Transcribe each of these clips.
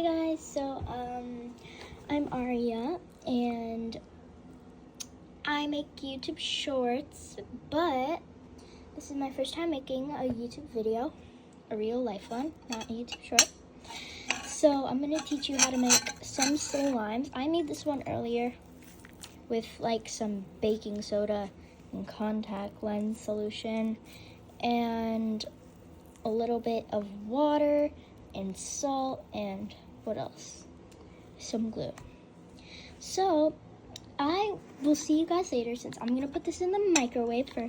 Hey guys, so I'm Aria and I make YouTube shorts, but this is my first time making a YouTube video, a real life one, not a YouTube short. So I'm gonna teach you how to make some slimes. I made this one earlier with like some baking soda and contact lens solution and a little bit of water and salt and what else? Some glue. So I will see you guys later since I'm gonna put this in the microwave for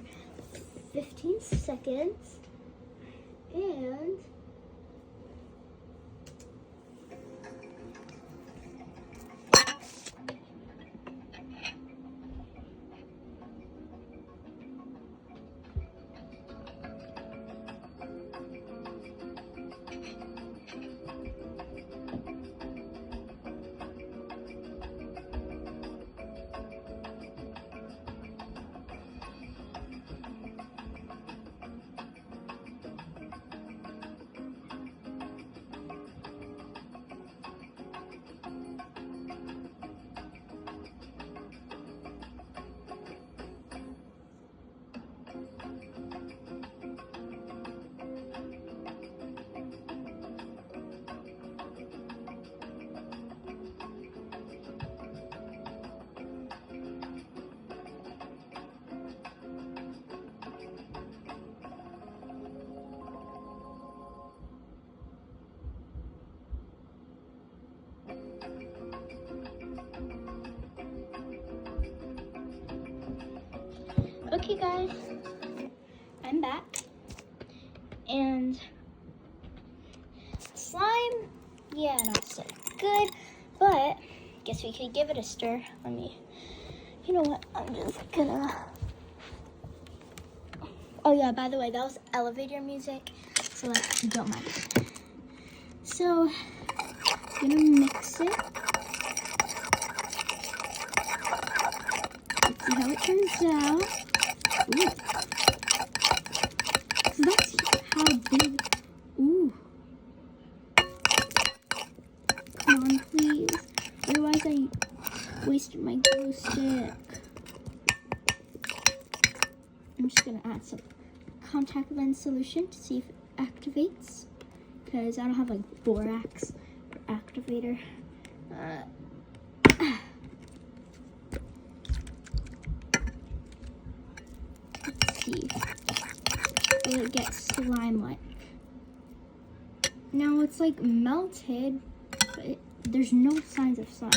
15 seconds. And okay guys, I'm back, and slime, yeah, not so good, but guess we could give it a stir. You know what, I'm just gonna, oh yeah, by the way, that was elevator music, so like, don't mind it. So, I'm gonna mix it. Let's see how it turns out. Ooh. So that's how big. Ooh. Come on, please. Otherwise, I wasted my glue stick. I'm just gonna add some contact lens solution to see if it activates. Because I don't have like borax or activator. Let's see. Will it get slime-like? Now it's like melted, but there's no signs of slime.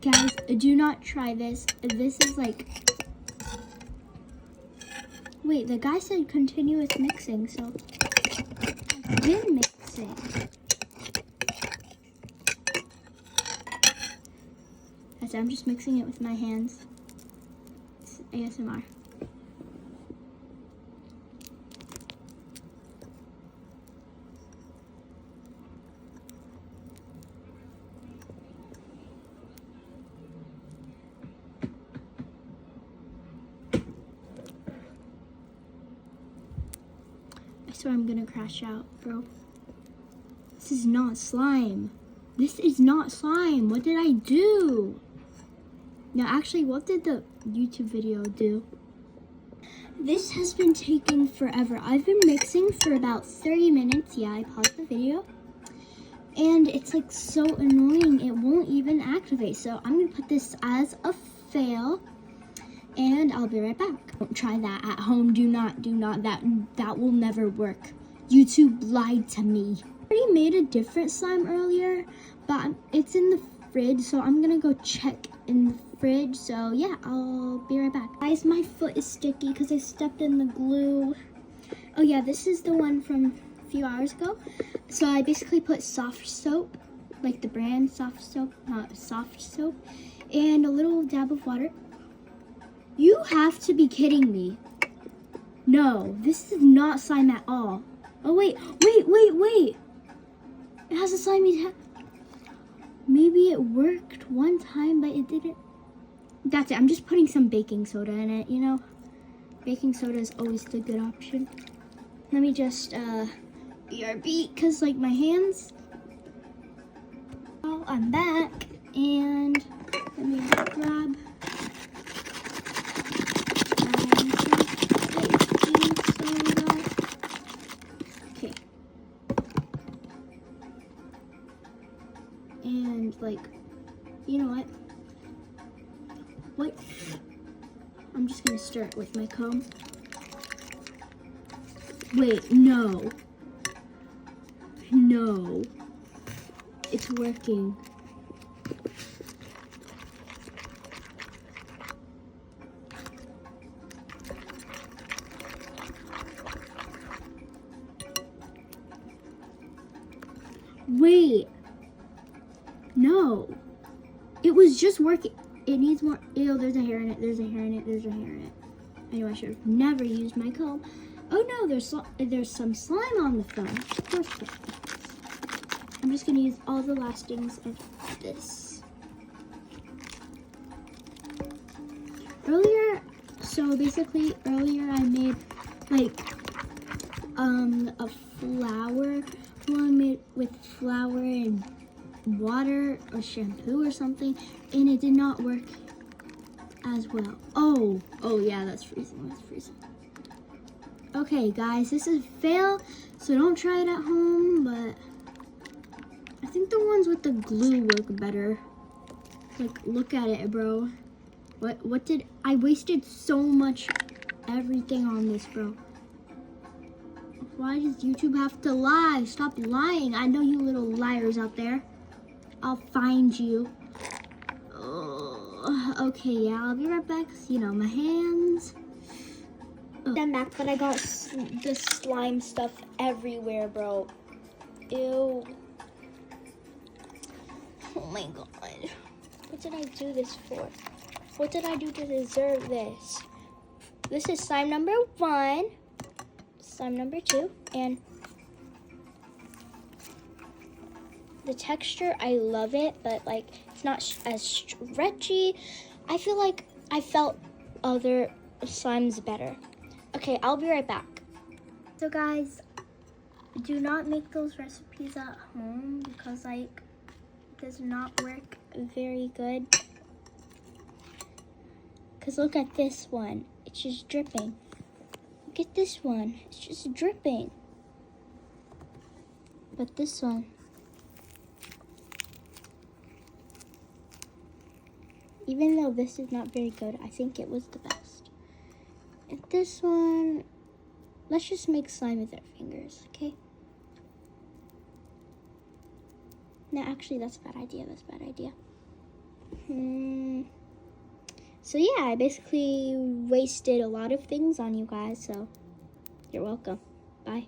Guys, do not try this. This is like... Wait, the guy said continuous mixing, so I've been mixing. So I'm just mixing it with my hands. It's ASMR. I swear I'm gonna crash out, bro. This is not slime. This is not slime. What did I do? Now, actually, what did the YouTube video do? This has been taking forever. I've been mixing for about 30 minutes. Yeah, I paused the video. And it's like so annoying. It won't even activate. So I'm going to put this as a fail. And I'll be right back. Don't try that at home. Do not. That will never work. YouTube lied to me. I already made a different slime earlier, but it's in the fridge. So I'm going to go check in the fridge. So yeah, I'll be right back. Guys, my foot is sticky because I stepped in the glue. Oh yeah, this is the one from a few hours ago. So I basically put soft soap, like the brand soft soap, not soft soap, and a little dab of water. You have to be kidding me. No, this is not slime at all. Oh wait. It has a slimy maybe it worked one time, but it didn't. That's it. I'm just putting some baking soda in it, you know. baking soda is always the good option. Let me just BRB, because like my hands. Oh, I'm back, and let me grab baking soda. Okay. And like, you know what? What? I'm just gonna stir it with my comb. Wait, no. No. It's working. Wait. No. It was just working. It needs more. Ew, there's a hair in it. There's a hair in it. There's a hair in it. I know I should have never used my comb. Oh no, there's some slime on the phone. Of course. I'm just gonna use all the lastings of this. Basically earlier I made like a flour one made with flour and water or shampoo or something, and it did not work as well. Oh yeah, that's freezing. That's freezing. Okay, guys, this is a fail, so don't try it at home, but I think the ones with the glue work better. Like, look at it, bro. What did I wasted so much everything on this, bro? Why does YouTube have to lie? Stop lying. I know you little liars out there. I'll find you. Okay, yeah, I'll be right back. You know, my hands. I'm back, but I got the slime stuff everywhere, bro. Ew. Oh my god. What did I do this for? What did I do to deserve this? This is slime number 1, slime number 2, and the texture, I love it, but like it's not as stretchy. I feel like I felt other slimes better. Okay, I'll be right back. So guys, do not make those recipes at home because like it does not work very good. Because look at this one, it's just dripping. Look at this one, it's just dripping. But this one, even though this is not very good, I think it was the best. And this one, let's just make slime with our fingers, okay? No, actually, that's a bad idea. That's a bad idea. So yeah, I basically wasted a lot of things on you guys, so you're welcome. Bye.